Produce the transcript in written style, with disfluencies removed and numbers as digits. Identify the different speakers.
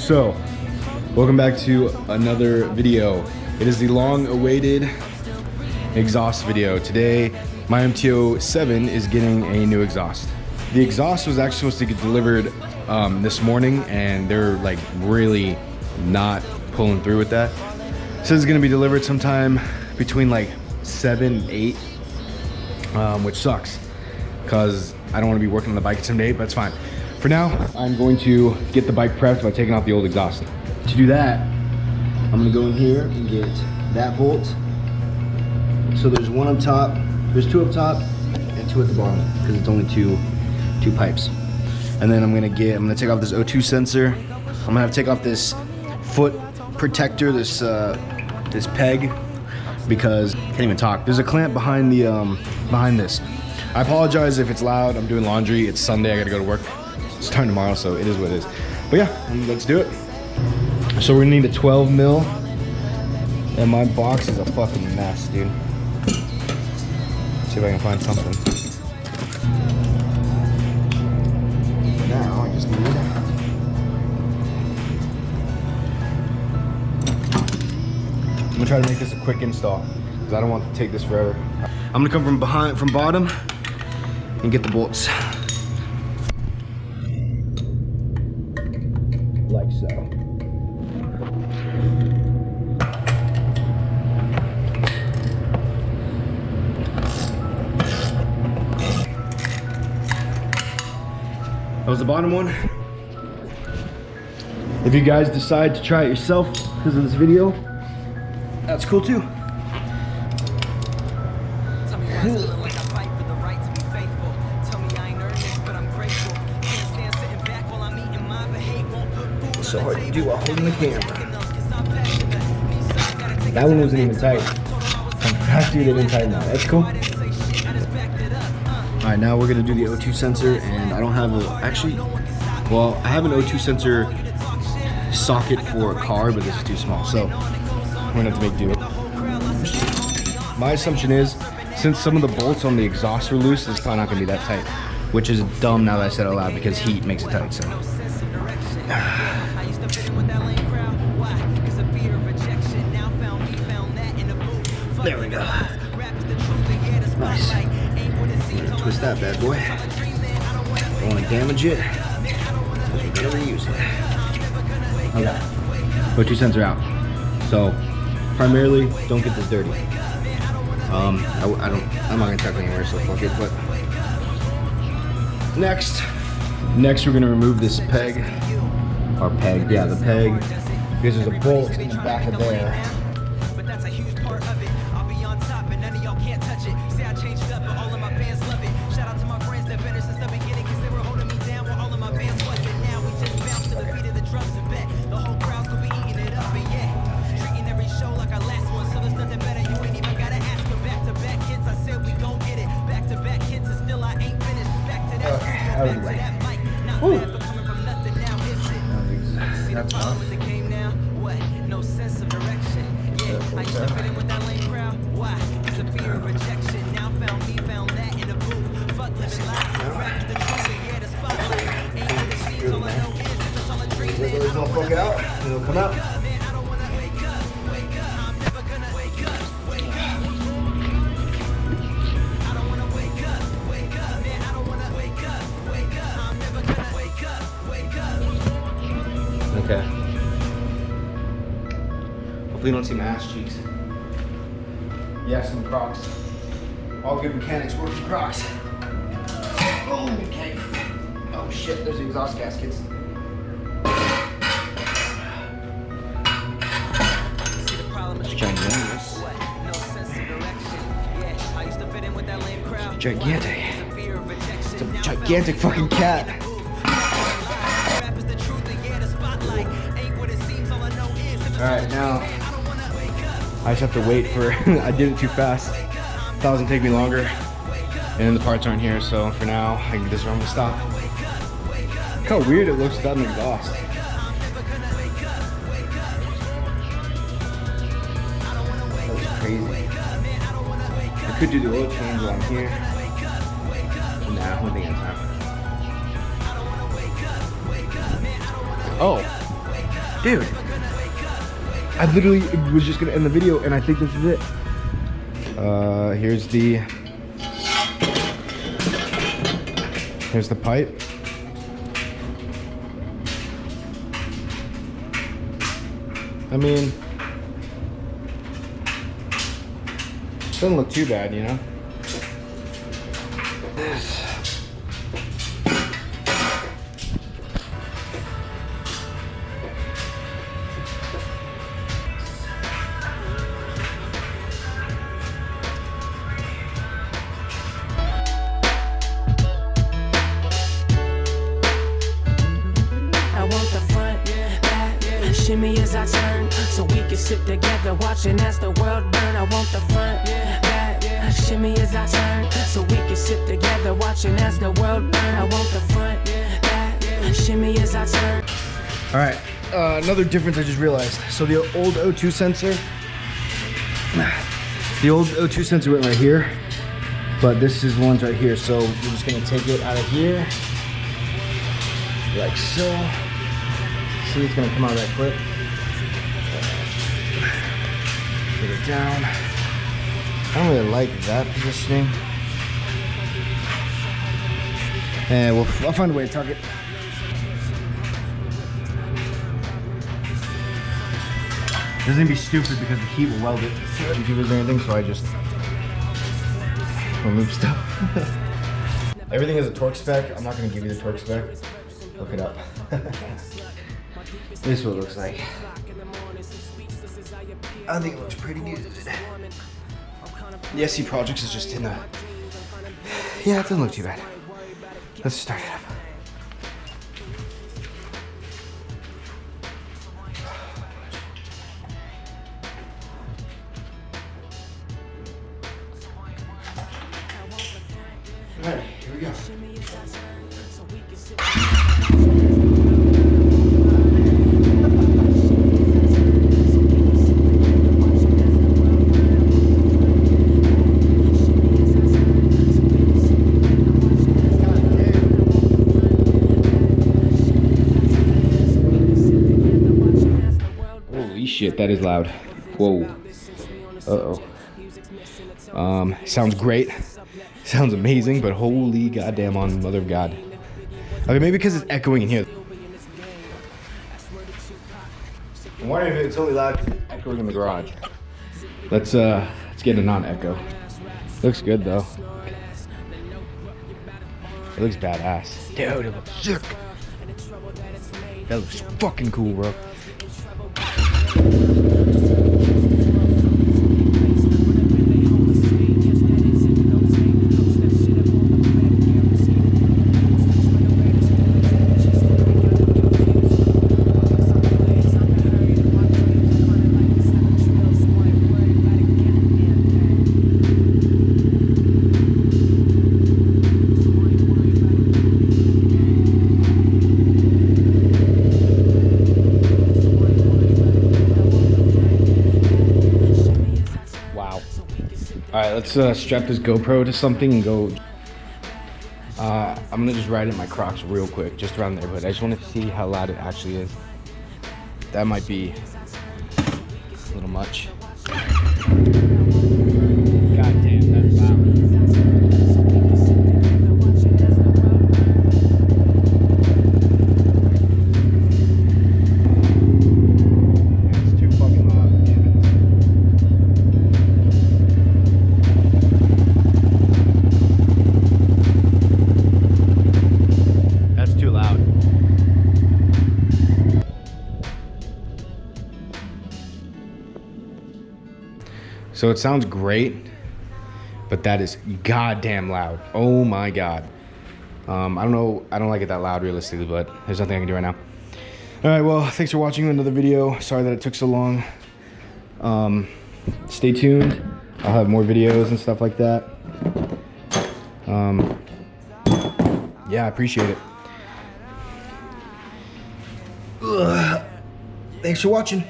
Speaker 1: So, welcome back to another video. It is the long-awaited exhaust video. Today, my MT-07 is getting a new exhaust. The exhaust was actually supposed to get delivered this morning, and they're like really not pulling through with that. So it's gonna be delivered sometime between like 7, 8, which sucks because I don't want to be working on the bike at 7 to 8, but it's fine. For now, I'm going to get the bike prepped by taking out the old exhaust. To do that, I'm gonna go in here and get that bolt. So there's one up top, there's two up top, and two at the bottom, because it's only two pipes. And then I'm gonna take off this O2 sensor. I'm gonna have to take off this foot protector, this peg, because I can't even talk. There's a clamp behind the behind this. I apologize if it's loud. I'm doing laundry. It's Sunday. I gotta go to work. It's time tomorrow, so it is what it is. But yeah, let's do it. So we're gonna need a 12 mil, and my box is a fucking mess, dude. See if I can find something. Now I just need I'm gonna try to make this a quick install because I don't want to take this forever. I'm gonna come from bottom and get the bolts. Like so. That was the bottom one. If you guys decide to try it yourself because of this video, that's cool too. It's so hard to do while holding the camera. That one wasn't even tight. After they didn't tighten that. That's cool. Alright, now we're gonna do the O2 sensor, and I don't have well, I have an O2 sensor socket for a car, but this is too small, so we're gonna have to make do. My assumption is, since some of the bolts on the exhaust were loose, it's probably not gonna be that tight, which is dumb now that I said it out loud because heat makes it tight, so. There we go. Nice. Twist that bad boy. Don't want to damage it. We're gonna reuse it. Okay. O2 sensor out. So, primarily, don't get this dirty. I'm not gonna tuck it anywhere, so fuck it. But next we're gonna remove this peg. Or peg, yeah, the peg, because there's a bolt in the back of there. That's off. No sense of direction. Yeah, I used to fit in with that lame crowd. Why? It's a fear of rejection. Now found that in a booth. Fuck living life. Rap the truth. Yeah, the spotlight. Ain't what it seems. All I know is it's all a dream. Those don't fuck out, and it'll come out. Okay. Hopefully you don't see my ass cheeks. Yeah, some Crocs. All good mechanics work for Crocs. Oh, okay. Oh shit, there's the exhaust gaskets. It's gigantic. It's gigantic. It's a gigantic fucking cat. Alright, now I just have to wait for I did it too fast. Thought it was gonna take me longer. And then the parts aren't here, so for now this is where I'm gonna stop. Look how weird it looks without an exhaust. That was crazy. I could do the oil change on here. Nah, one thing at a time. Oh, Dude, I literally was just gonna end the video and I think this is it. Here's the pipe. I mean, doesn't look too bad, you know? This.
Speaker 2: Shimmy as I turn, so we can sit together watching as the world burn. I want the front, back, shimmy as I turn, so we can sit together watching as the world burn. I want the front, back, shimmy as I turn.
Speaker 1: All right, another difference I just realized. So the old O2 sensor, went right here, but this is the ones right here. So we're just gonna take it out of here, like so. See, it's gonna come out of that clip. Get it down. I don't really like that positioning. And I'll find a way to tuck it. It doesn't be stupid because the heat will weld it to YouTubers or anything, so I just remove stuff. Everything has a torque spec. I'm not gonna give you the torque spec. Look it up. This is what it looks like. I think it looks pretty good. The SC Projects is just in the... Yeah, it doesn't look too bad. Let's start it up. Alright, here we go. Holy shit, that is loud. Whoa. Uh-oh. Sounds great. Sounds amazing, but holy goddamn on mother of God. Okay, maybe because it's echoing in here. I'm wondering if it's only loud because it's echoing in the garage. Let's get a non-echo. Looks good though. It looks badass. Dude, it looks sick. That looks fucking cool, bro. Alright, let's strap this GoPro to something and go. I'm gonna just ride in my Crocs real quick, just around the neighborhood. I just want to see how loud it actually is. That might be a little much. God damn, that's loud. So it sounds great, but that is goddamn loud. Oh my God. I don't know, I don't like it that loud realistically, but there's nothing I can do right now. All right, well, thanks for watching another video. Sorry that it took so long. Stay tuned. I'll have more videos and stuff like that. Yeah, I appreciate it. Ugh. Thanks for watching.